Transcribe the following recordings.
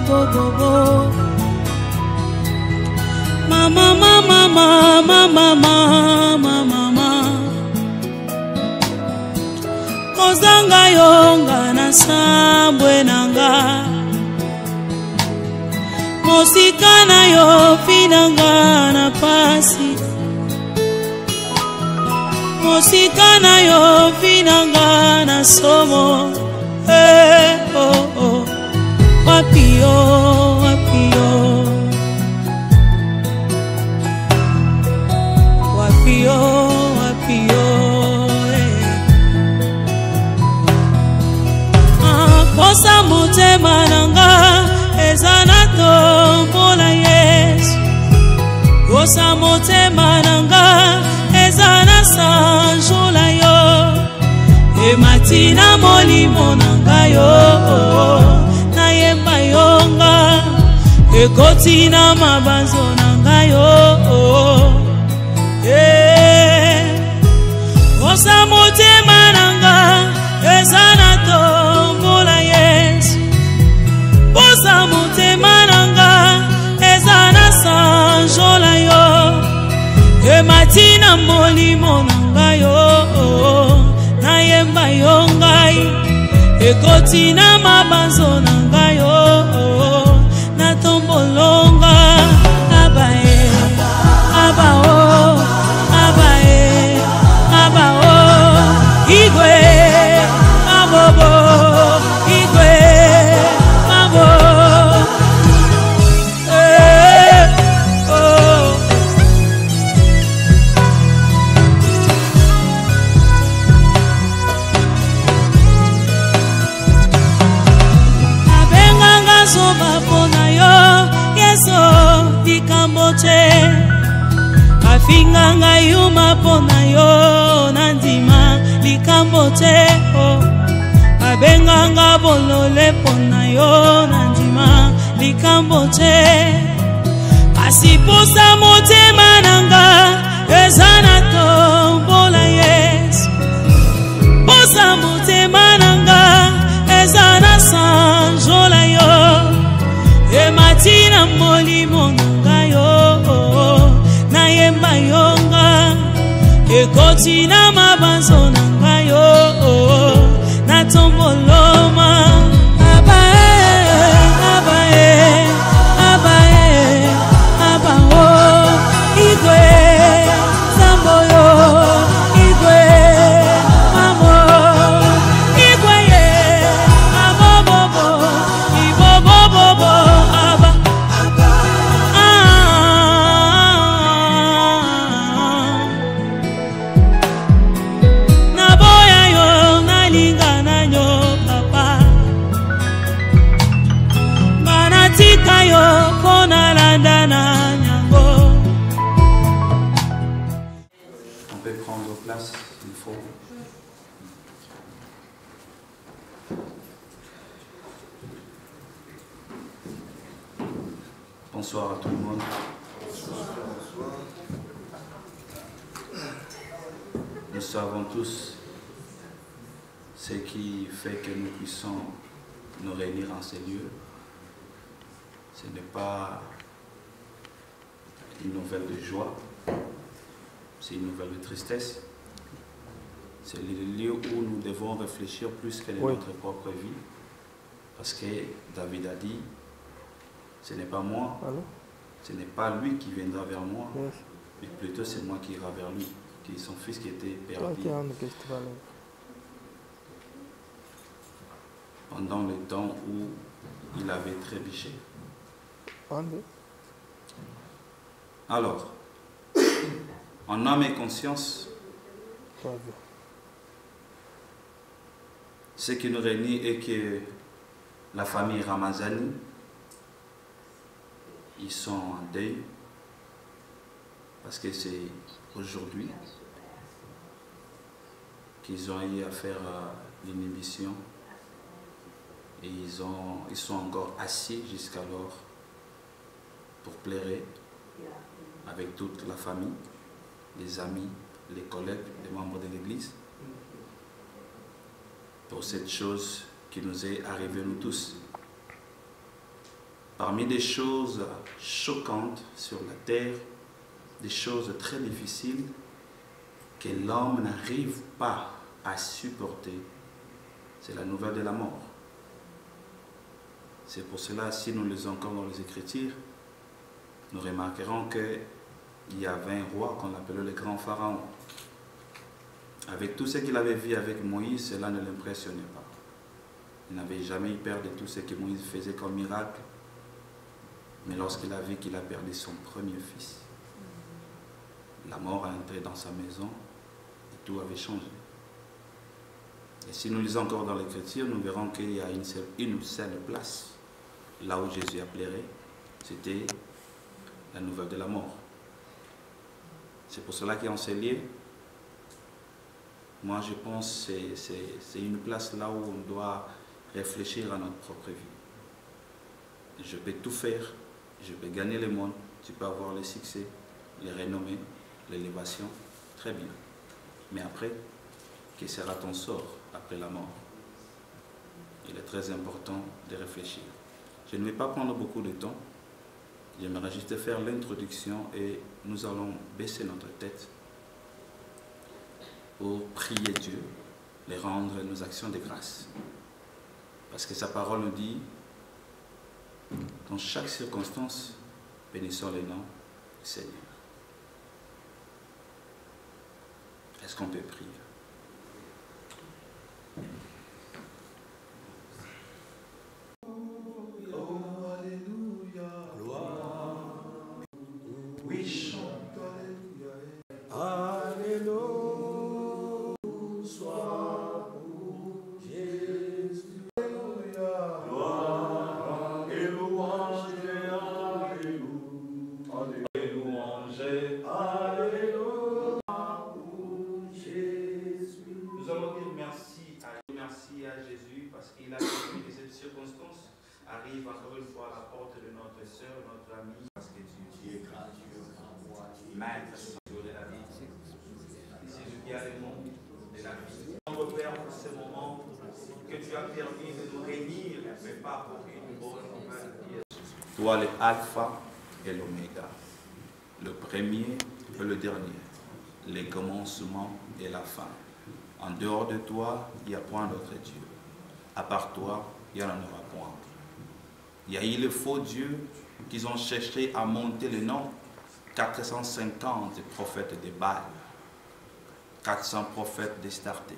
bobobo. Mama, mama, mama, mama, mama. Kozanga yonga na sambwe nanga. Mosika na yo finanga na pasi. Mosika na yo finanga na somo. Oh, oh. Wapio, wapio. Wapio, wapio. Posa motema nanga ezana tombola Yesu. Posa motema nanga ezana sanjola yo. E matina molimo nanga yo. Na yemba yonga e kotina mabanzo nanga yo. Posa motema nanga ezana tombola Yesu. Posa motema nanga ezana sanjola yo. E matina molimo nanga yo. Na yemba yongai e kotina mabanzo nanga yo. Na tombolonga abae abao abae abao igwe abobo igwe abo oh. Abenganga soba pona yo yeso dikamboche. Kafinganga yuma pona yo nandima likamboche. Abenganga bolole pona yo nandima likamboche. Asiposa motema nanga ezana tombola Yesu. Posa motema nanga ezana sanjola yo. E matina molimo nanga yo. Na yemba yonga e kotina mabanzo nanga yo. Na tomboloma abae abae abae abao igwe samboyo igwe mamo igwe ye abobobo ibobobobo aba naboya yo nalinga nanyo papa. Banatika yo kona landana nyango. On peut prendre place s'il faut. Bonsoir à tout le monde. Nous savons tous ce qui fait que nous puissions nous réunir en ces lieux. Ce n'est pas une nouvelle de joie, c'est une nouvelle de tristesse. C'est le lieu où nous devons réfléchir plus que de notre propre vie. Parce que David a dit, ce n'est pas moi, ce n'est pas lui qui viendra vers moi, mais plutôt c'est moi qui ira vers lui, qui est son fils qui était perdu. Pendant le temps où il avait trébuché. Alors, en âme et conscience, ce qui nous réunit est que la famille Ramazani, ils sont en deuil, parce que c'est aujourd'hui qu'ils ont eu à faire l'inhibition, et ils sont encore assis jusqu'alors pour pleurer avec toute la famille, les amis, les collègues, les membres de l'église, pour cette chose qui nous est arrivée nous tous. Parmi des choses choquantes sur la terre, des choses très difficiles que l'homme n'arrive pas à supporter, c'est la nouvelle de la mort. C'est pour cela, si nous lisons encore dans les Écritures, nous remarquerons qu'il y avait un roi qu'on appelait le grand Pharaon. Avec tout ce qu'il avait vu avec Moïse, cela ne l'impressionnait pas. Il n'avait jamais eu peur de tout ce que Moïse faisait comme miracle. Mais lorsqu'il a vu qu'il a perdu son premier fils, la mort a entré dans sa maison et tout avait changé. Et si nous lisons encore dans l'Écriture, nous verrons qu'il y a une seule place, là où Jésus appellerait, c'était la nouvelle de la mort. C'est pour cela qu'en ces lieux, moi je pense que c'est une place là où on doit réfléchir à notre propre vie. Je peux tout faire, je peux gagner le monde, tu peux avoir le succès, les renommées, l'élévation, très bien. Mais après, quel sera ton sort après la mort? Il est très important de réfléchir. Je ne vais pas prendre beaucoup de temps. J'aimerais juste faire l'introduction et nous allons baisser notre tête pour prier Dieu, les rendre nos actions de grâce. Parce que sa parole nous dit, dans chaque circonstance, bénissons le nom du Seigneur. Est-ce qu'on peut prier? Arrive encore une fois à la porte de notre soeur, notre amie, parce que tu es gracieux, maître de la vie. C'est Jésus qui a le monde de la vie. On repère pour ce moment que tu as permis de nous réunir, mais pas pour une bonne nouvelle. Toi, le alpha et l'oméga, le premier et le dernier, le commencement et la fin. En dehors de toi, il n'y a point d'autre Dieu. À part toi, il n'y en aura point. Il y a eu les faux dieux qui ont cherché à monter le nom. 450 prophètes de Baal, 400 prophètes d'Astarté.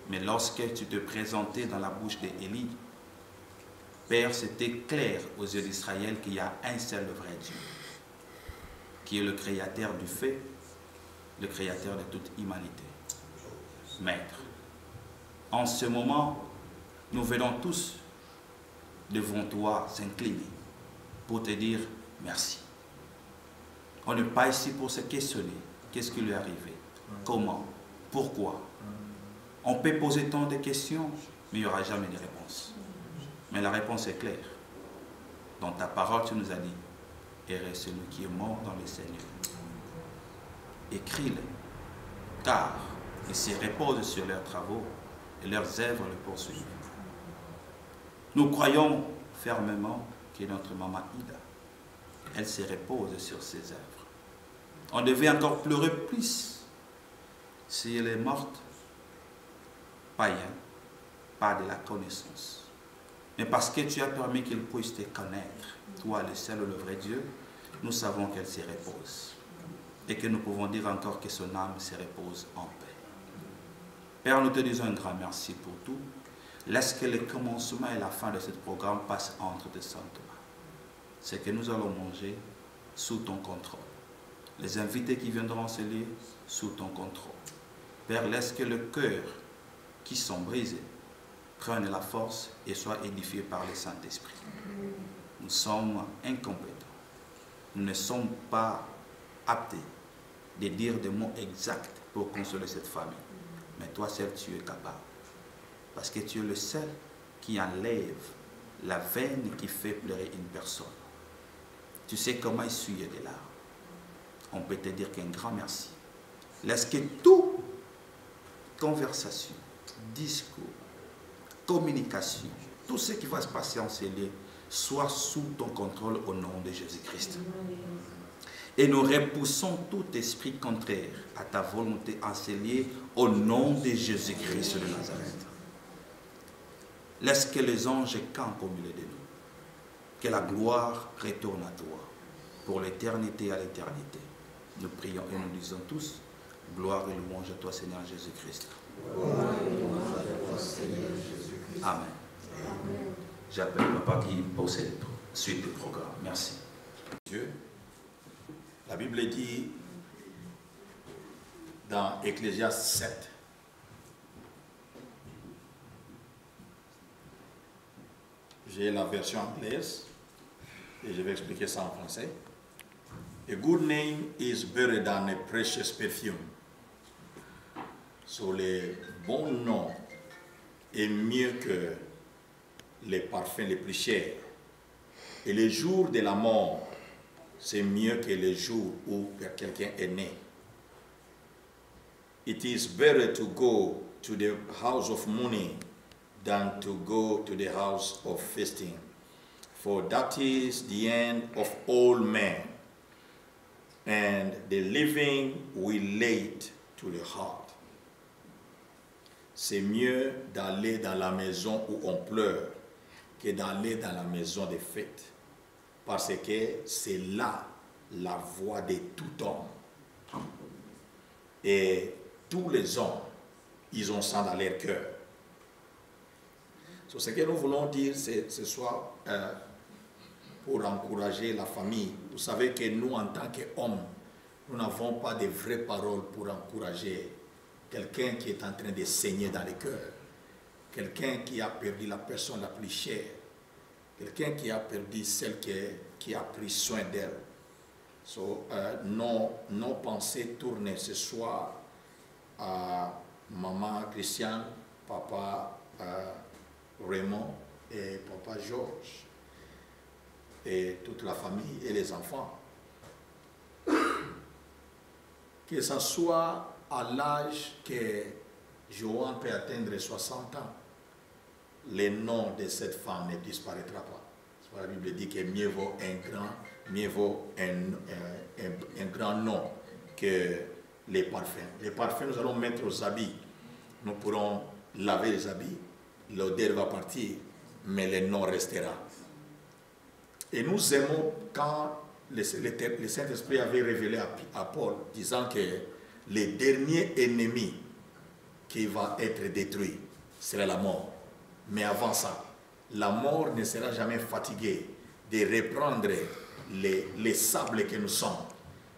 Mais lorsque tu te présentais dans la bouche d'Élie, Père, c'était clair aux yeux d'Israël qu'il y a un seul vrai Dieu, qui est le créateur du fait, le créateur de toute humanité. Maître, en ce moment, nous venons tous devant toi s'incliner pour te dire merci. On n'est pas ici pour se questionner. Qu'est-ce qui lui est arrivé? Comment? Pourquoi? On peut poser tant de questions, mais il n'y aura jamais de réponse. Mais la réponse est claire. Dans ta parole, tu nous as dit, heureux celui qui est mort dans le Seigneur. Écris-le, car ils se reposent sur leurs travaux et leurs œuvres le poursuivent. Nous croyons fermement que notre maman Ida, elle se repose sur ses œuvres. On devait encore pleurer plus si elle est morte, païen, pas de la connaissance. Mais parce que tu as permis qu'elle puisse te connaître, toi le seul, le vrai Dieu, nous savons qu'elle se repose. Et que nous pouvons dire encore que son âme se repose en paix. Père, nous te disons un grand merci pour tout. Laisse que le commencement et la fin de ce programme passent entre tes saintes mains. Ce que nous allons manger sous ton contrôle. Les invités qui viendront se lier sous ton contrôle. Père, laisse que le cœur qui sont brisés prenne la force et soit édifié par le Saint-Esprit. Nous sommes incompétents. Nous ne sommes pas aptes de dire des mots exacts pour consoler cette famille. Mais toi seul, tu es capable. Parce que tu es le seul qui enlève la veine qui fait pleurer une personne. Tu sais comment essuyer des larmes. On peut te dire qu'un grand merci. Laisse que toute conversation, discours, communication, tout ce qui va se passer en ces lieux soit sous ton contrôle au nom de Jésus-Christ. Et nous repoussons tout esprit contraire à ta volonté enseigner au nom de Jésus-Christ de Nazareth. Laisse que les anges campent au milieu de nous. Que la gloire retourne à toi pour l'éternité et à l'éternité. Nous prions et nous disons tous, gloire et louange à toi Seigneur Jésus-Christ. Amen. J'appelle Papa qui possède la suite du programme. Merci. Dieu. La Bible dit dans Ecclésiaste 7, j'ai la version anglaise et je vais expliquer ça en français. A good name is better than a precious perfume. So, les bons noms est mieux que les parfums les plus chers. Et le jour de la mort, c'est mieux que le jour où quelqu'un est né. It is better to go to the house of mourning than to go to the house of feasting. For that is the end of all men, and the living will lay to the heart. C'est mieux d'aller dans la maison où on pleure que d'aller dans la maison des fêtes. Parce que c'est là la voix de tout homme. Et tous les hommes, ils ont ça dans leur cœur. So, ce que nous voulons dire ce soir, pour encourager la famille. Vous savez que nous, en tant qu'hommes, nous n'avons pas de vraies paroles pour encourager quelqu'un qui est en train de saigner dans le cœur, quelqu'un qui a perdu la personne la plus chère, quelqu'un qui a perdu celle qui a pris soin d'elle. So, nos pensées tournent ce soir à maman Christiane, papa Raymond et papa Georges et toute la famille et les enfants. Que ce soit à l'âge que Johan peut atteindre 60 ans, le nom de cette femme ne disparaîtra pas. La Bible dit que mieux vaut un grand nom que les parfums. Les parfums, nous allons mettre aux habits. Nous pourrons laver les habits. L'odeur va partir, mais le nom restera. Et nous aimons quand le Saint-Esprit avait révélé à Paul, disant que le dernier ennemi qui va être détruit sera la mort. Mais avant ça, la mort ne sera jamais fatiguée de reprendre les sables que nous sommes.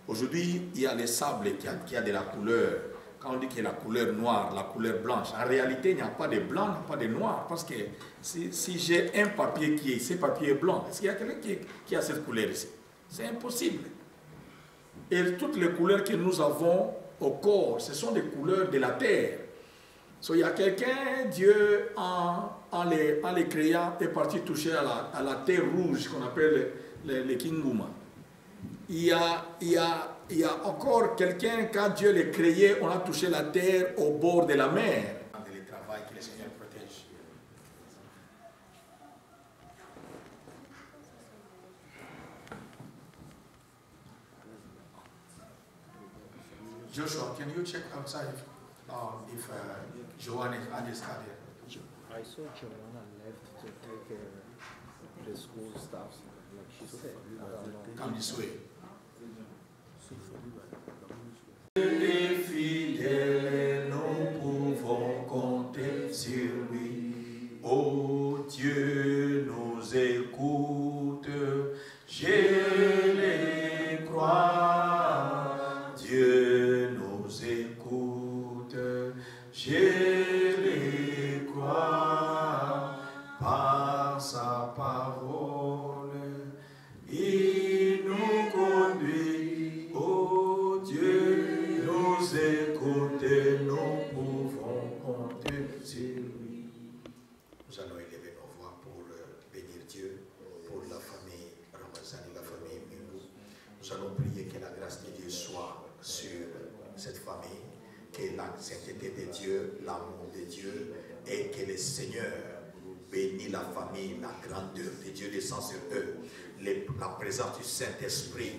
Aujourd'hui, il y a les sables qui a de la couleur. Quand on dit qu'il y a la couleur noire, la couleur blanche, en réalité, il n'y a pas de blanc, il n'y a pas de noir. Parce que si j'ai un papier qui est, ce papier est blanc, est-ce qu'il y a quelqu'un qui a cette couleur ici? C'est impossible. Et toutes les couleurs que nous avons au corps, ce sont des couleurs de la terre. So, il y a quelqu'un, Dieu, en les créant, est parti toucher à la terre rouge qu'on appelle le Kinguma. Il y a encore quelqu'un, quand Dieu les créé, on a touché la terre au bord de la mer. Le travail que le Seigneur protège. Joshua, can you check outside if Joanne is not here? I saw Joanna left to take the school stuff, like she said. Come this way. Les fidèles, nous pouvons compter sur lui. Oh Dieu nous écoute, je les crois. Dieu nous écoute, je les crois. Par sa parole, il nous conduit. Oh Dieu nous écoute, nous pouvons compter sur lui. Nous allons élever nos voix pour bénir Dieu, pour la famille Ramazan et la famille Mingou. Nous allons prier que la grâce de Dieu soit sur cette famille, que la sainteté de Dieu, l'amour de Dieu et que le Seigneur bénis la famille, la grandeur de Dieu descend sur eux. La présence du Saint-Esprit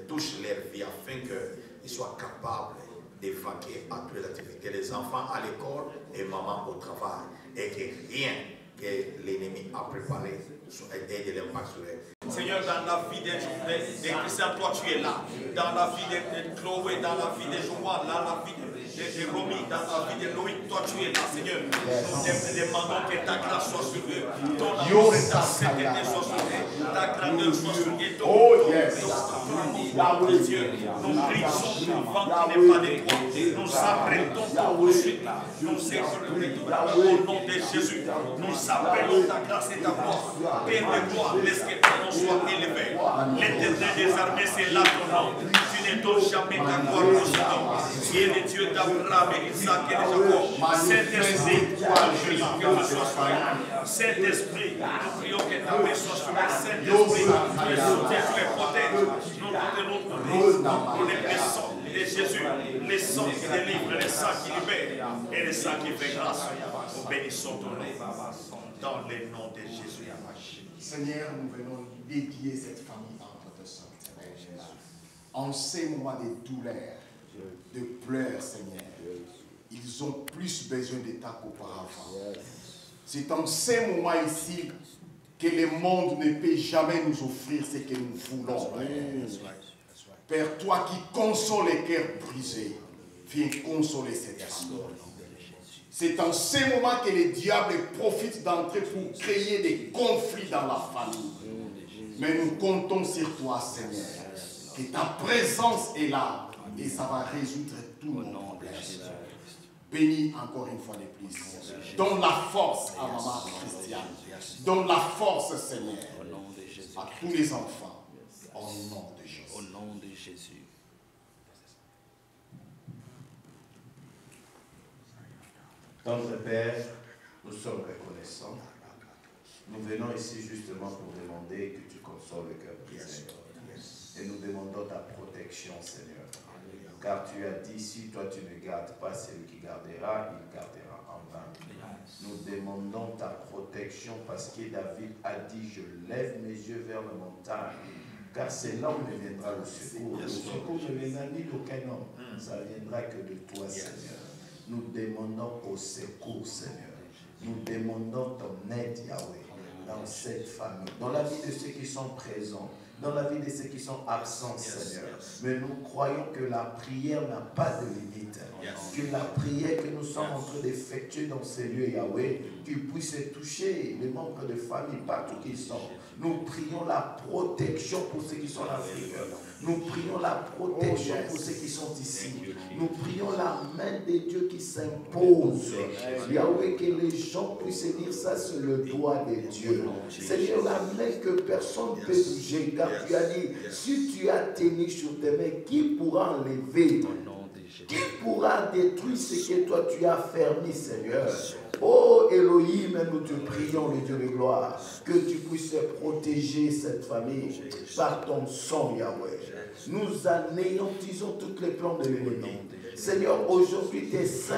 touche leur vie afin qu'ils soient capables d'évacuer à toutes les activités, les enfants à l'école et maman au travail, et que rien que l'ennemi a préparé ait de l'impact sur eux. Seigneur, dans la vie des Christians, toi tu es là. Dans la vie de Chloé, dans la vie de Joël, dans la vie de Romy, dans la vie de Loïc, toi tu es là, Seigneur. Nous demandons que ta grâce soit sur eux. Ton amour et ta sainteté soit sur eux. Ta grandeur soit sur eux. Ton amour de Dieu. Nous brisons le vent qui n'est pas de toi. Nous arrêtons ton poursuite. Nous exécutons au nom de Jésus. Nous appelons ta grâce et ta gloire. Père de gloire, laisse que ton nom soit élevé. L'Éternel des armées, c'est là ton nom. Tu ne donnes jamais ta gloire au nom. Tu es le Dieu d'Abraham, Isaac et de Jacob. Saint-Esprit, nous prions que tu sois sur eux. Saint-Esprit, nous prions que ta main soit sur eux. Saint-Esprit, tu les soutiens, tu les protèges. Nous tenons pour les blessons de Jésus, les sangs qui délivrent, les sangs qui libèrent et les sangs qui fait grâce. Nous bénissons ton nom dans le nom de Jésus. Seigneur, nous venons dédier cette famille entre tes mains. En ces moments de douleur, de pleurs, Seigneur, ils ont plus besoin de toi qu'auparavant. C'est en ces moments ici que le monde ne peut jamais nous offrir ce que nous voulons. Père, toi qui consoles les cœurs brisés, viens consoler cette famille. C'est en ces moments que le diable profite d'entrer pour créer des conflits dans la famille. Mais nous comptons sur toi, Seigneur, que ta présence est là et ça va résoudre tout nos problèmes. Bénis encore une fois de plus. Donne la force à maman Christiane. Donne la force, Seigneur, à tous les enfants. Au nom de Jésus. Au nom de Jésus. Notre Père, nous sommes reconnaissants. Nous venons ici justement pour demander que tu consoles le cœur brisé. Et nous demandons ta protection, Seigneur. Car tu as dit, si toi tu ne gardes pas celui qui gardera, il gardera en vain. Nous demandons ta protection parce que David a dit, je lève mes yeux vers la montagne. Car c'est là où me viendra le secours. Le secours ne viendra ni d'aucun homme. Ça viendra que de toi, Seigneur. Nous demandons au secours, Seigneur. Nous demandons ton aide, Yahweh, dans cette famille, dans la vie de ceux qui sont présents, dans la vie de ceux qui sont absents, Seigneur. Mais nous croyons que la prière n'a pas de limite. Que la prière que nous sommes en train d'effectuer dans ces lieux, Yahweh, tu puisses toucher les membres de famille partout qu'ils sont. Nous prions la protection pour ceux qui sont en Afrique. Nous prions la protection pour ceux qui sont ici. Nous prions la main de Dieu qui s'impose. Yahweh, que les gens puissent dire ça, c'est le doigt de Dieu. Seigneur, la main que personne ne peut bouger. Car tu as dit, si tu as tenu sur tes mains, qui pourra enlever? Qui pourra détruire ce que toi tu as fermé, Seigneur? Oh Elohim, nous te prions, le Dieu de gloire, que tu puisses protéger cette famille par ton sang, Yahweh. Nous anéantisons tous les plans de l'ennemi. Seigneur, aujourd'hui tes saints,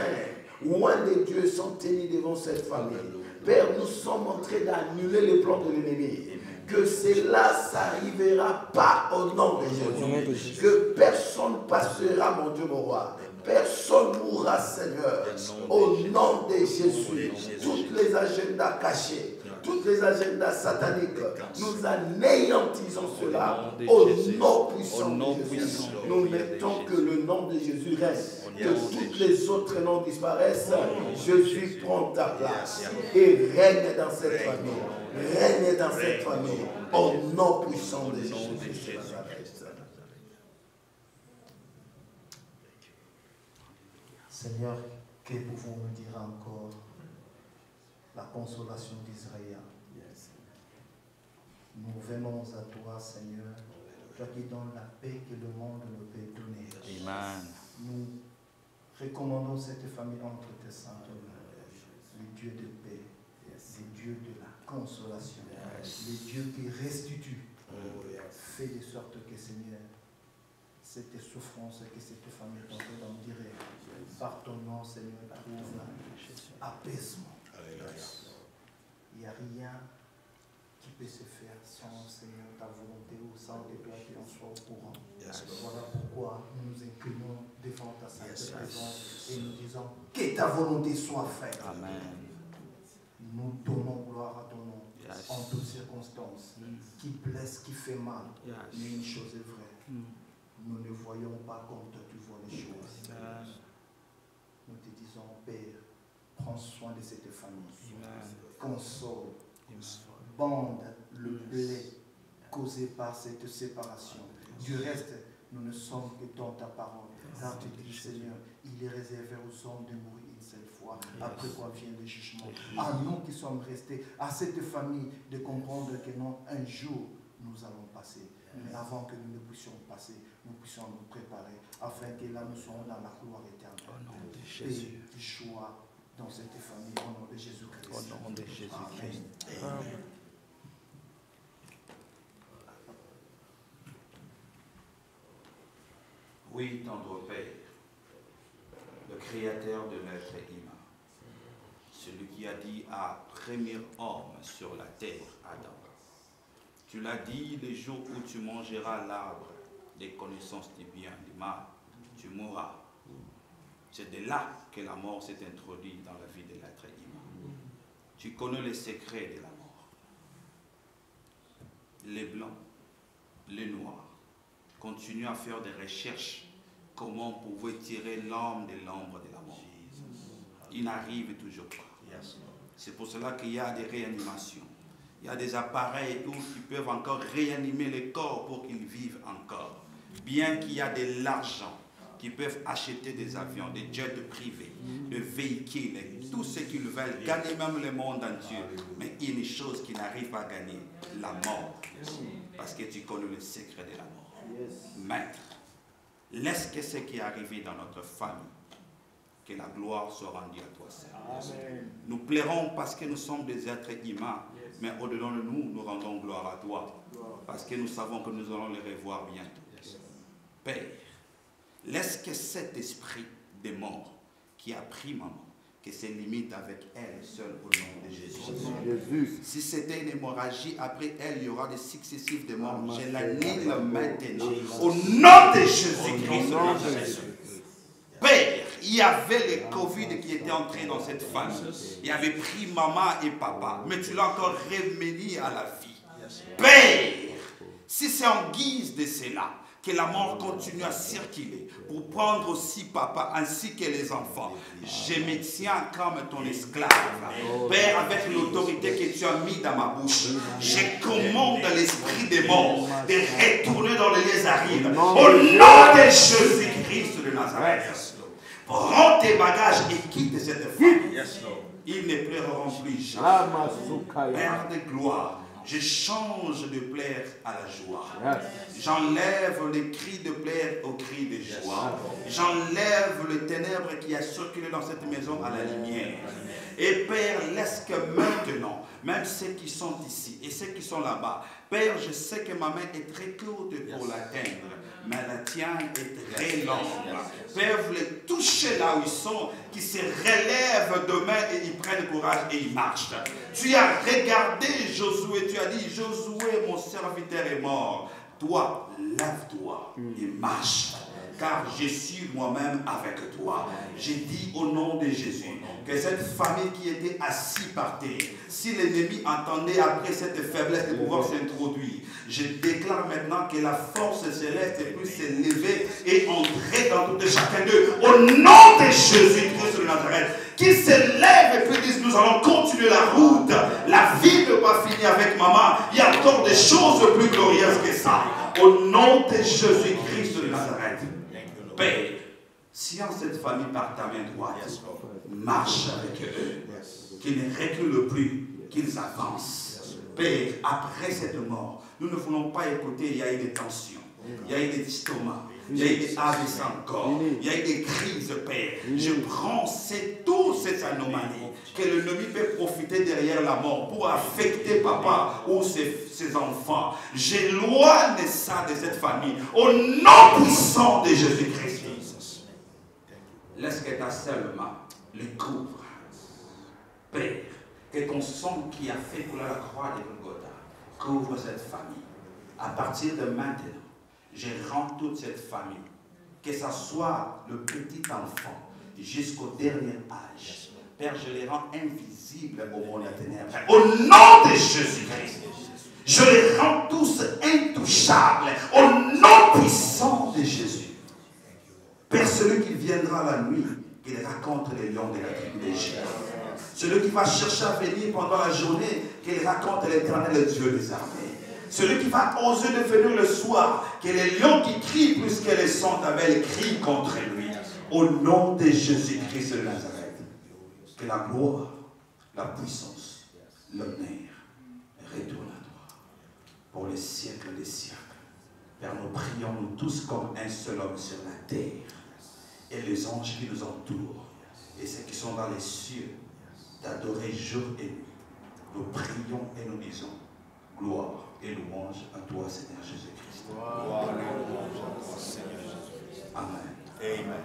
loin de Dieu, sont tenus devant cette famille. Père, nous sommes en train d'annuler les plans de l'ennemi. Que cela s'arrivera pas au nom de Jésus. Que personne passera, mon Dieu, mon roi. Personne mourra, Seigneur. Au nom de Jésus. Toutes les agendas cachés, toutes les agendas sataniques, nous anéantisons cela au nom puissant de Jésus. Nous mettons que le nom de Jésus reste. Que tous les autres noms disparaissent. Jésus prend ta place et règne dans cette famille. Règne dans cette famille au nom puissant de Jésus. Seigneur, que pouvons-nous dire encore? La consolation d'Israël. Nous venons à toi, Seigneur, toi qui donnes la paix que le monde ne peut donner. Amen. Nous recommandons cette famille entre tes saintes mains, le Dieu de paix, le Dieu de la consolation, le Dieu qui restitue. Fais de sorte que, Seigneur, cette souffrance que cette famille est en train d'endurer, par ton nom, Seigneur, trouve apaisement. Il n'y a rien qui peut se faire sans, Seigneur, ta volonté ou sans que toi tu en sois au courant. Voilà pourquoi nous nous inclinons devant ta sainte présence et nous disons que ta volonté soit faite. Amen. Nous donnons gloire à ton nom en toutes circonstances, qui blesse, qui fait mal. Mais une chose est vraie, nous ne voyons pas comme toi tu vois les choses. Nous te disons, Père, prends soin de cette famille, console, bande le blé causé par cette séparation. Du reste, nous ne sommes que dans ta parole. Car tu dis, Seigneur, il est réservé aux hommes de mourir une seule fois, après quoi vient le jugement. À nous qui sommes restés, à cette famille, de comprendre que non, un jour, nous allons passer. Mais avant que nous ne puissions passer, nous puissions nous préparer, afin que là, nous soyons dans la gloire éternelle. Au nom de Jésus. Et joie dans cette famille, au nom de Jésus-Christ. Au nom de Jésus-Christ. Amen. Oui, tendre Père, le Créateur de l'être humain, celui qui a dit à premier homme sur la terre, Adam, tu l'as dit, les jours où tu mangeras l'arbre des connaissances du bien et du mal, tu mourras. C'est de là que la mort s'est introduite dans la vie de l'être humain. Tu connais les secrets de la mort. Les blancs, les noirs, continuent à faire des recherches comment on pouvait tirer l'homme de l'ombre de la mort. Il n'arrive toujours pas. C'est pour cela qu'il y a des réanimations. Il y a des appareils qui peuvent encore réanimer les corps pour qu'ils vivent encore. Bien qu'il y a de l'argent qui peuvent acheter des avions, des jets privés, des véhicules, tout ce qu'ils veulent, gagner même le monde entier. Mais il y a une chose qui n'arrive pas à gagner, la mort. Parce que tu connais le secret de la mort. Maître, laisse que ce qui est arrivé dans notre famille, que la gloire soit rendue à toi seul. Nous plairons parce que nous sommes des êtres humains, mais au-delà de nous, nous rendons gloire à toi, parce que nous savons que nous allons les revoir bientôt. Père, laisse que cet esprit de mort qui a pris maman, que c'est limite avec elle seule au nom de Jésus. Si c'était une hémorragie, après elle, il y aura des successifs de morts. Je l'annule maintenant. Au nom de Jésus-Christ. Père, il y avait le Covid qui était entré dans cette famille. Il avait pris maman et papa, mais tu l'as encore remis à la vie. Père, si c'est en guise de cela, que la mort continue à circuler pour prendre aussi papa ainsi que les enfants. Je me tiens comme ton esclave. Père, avec l'autorité que tu as mis dans ma bouche, je commande l'esprit des morts de retourner dans les lieux arides. Au nom de Jésus-Christ de Nazareth, prends tes bagages et quitte cette famille. Ils ne pleureront plus jamais. Père de gloire, je change de plaire à la joie. J'enlève les cris de plaire aux cris de joie. J'enlève les ténèbres qui a circulé dans cette maison à la lumière. Et Père, laisse que maintenant, même ceux qui sont ici et ceux qui sont là-bas, Père, je sais que ma main est très courte pour l'atteindre, mais la tienne est très longue. Père, vous les touchez là où ils sont, qu'ils se relèvent demain et ils prennent courage et ils marchent. Tu as regardé Josué, tu as dit, Josué, mon serviteur est mort. Toi, lève-toi et marche, car je suis moi-même avec toi. J'ai dit au nom de Jésus que cette famille qui était assise par terre, si l'ennemi entendait après cette faiblesse de pouvoir s'introduire, je déclare maintenant que la force céleste puisse s'élever et entrer dans tout chacun d'eux. Au nom de Jésus-Christ de Nazareth, qu'ils se lèvent et puis disent, nous allons continuer la route. La vie ne peut pas finir avec maman. Il y a encore des choses plus glorieuses que ça. Au nom de Jésus-Christ de Nazareth, Père, si en cette famille par ta main droite, marche avec eux, qu'ils ne reculent plus, qu'ils avancent. Père, après cette mort, nous ne voulons pas écouter, il y a eu des tensions, il y a eu des estomacs, il y a eu des AVC encore, il y a eu des crises, Père. Je prends toutes ces anomalies que l'ennemi peut profiter derrière la mort pour affecter papa ou ses enfants. J'éloigne ça de cette famille au nom puissant de Jésus-Christ. Laisse que ta seule main les couvre. Père, que ton sang qui a fait couler la croix de Golgotha couvre cette famille. À partir de maintenant, je rends toute cette famille, que ce soit le petit enfant jusqu'au dernier âge. Père, je les rends invisibles au monde des ténèbres. Au nom de Jésus-Christ, je les rends tous intouchables. Au nom puissant de Jésus. Père, celui qui viendra la nuit, qu'il raconte les lions de la tribu d'Égypte. Celui qui va chercher à venir pendant la journée, qu'il raconte l'Éternel, le Dieu des armées. Celui qui va oser de venir le soir, que les lions qui crient plus que les sons d'Abel crient contre lui. Au nom de Jésus-Christ de Nazareth. Que la gloire, la puissance, l'honneur retourne à toi pour les siècles des siècles. Père, nous prions nous tous comme un seul homme sur la terre et les anges qui nous entourent et ceux qui sont dans les cieux d'adorer jour et nuit. Nous prions et nous disons gloire et louange à toi, Seigneur Jésus-Christ. Gloire et louange à toi, Seigneur Jésus-Christ. Amen. Amen.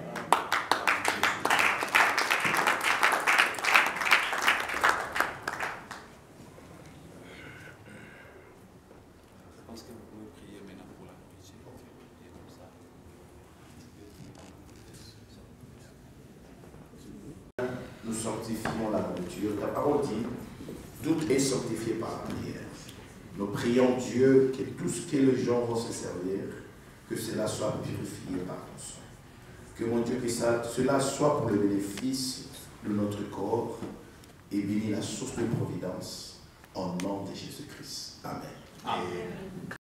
Nous sanctifions la nourriture. Ta parole dit, tout est sanctifié par la prière. Nous prions Dieu que tout ce que les gens vont se servir, que cela soit purifié par ton sang. Que mon Dieu, que cela soit pour le bénéfice de notre corps et bénir la source de providence au nom de Jésus-Christ. Amen. Amen.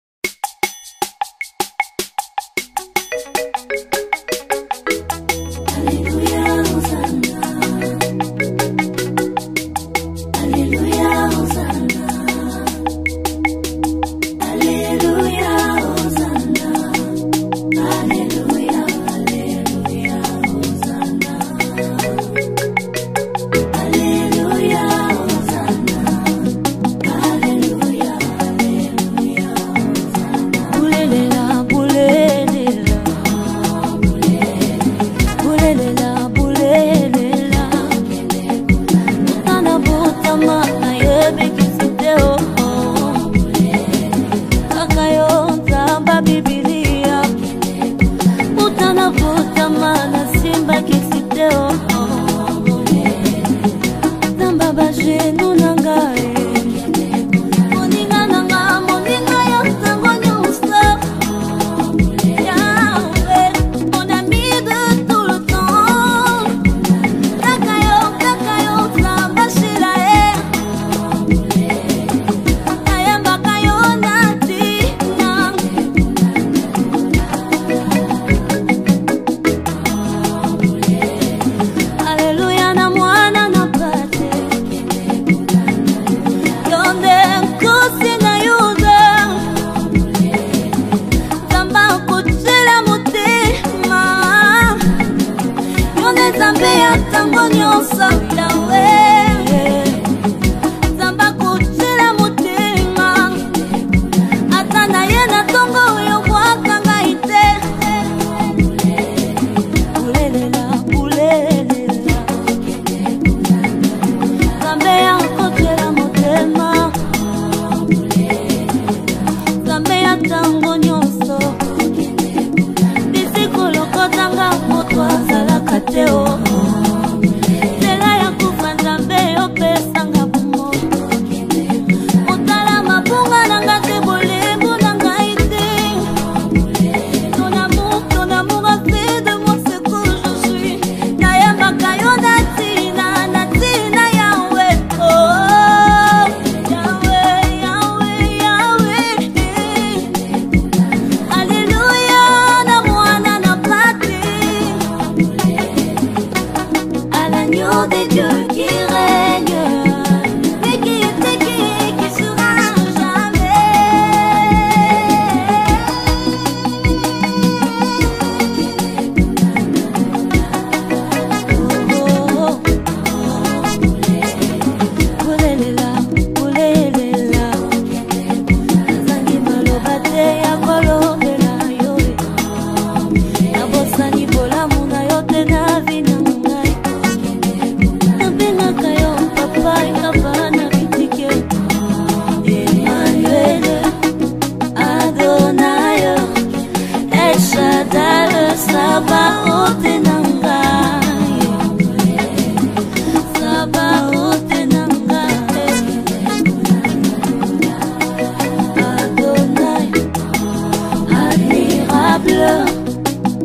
cœur,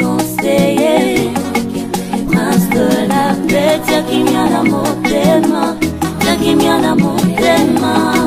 conseiller, prince de la paix, tiens qui m'y en a mon tellement, tiens qui m'y en a mon tellement.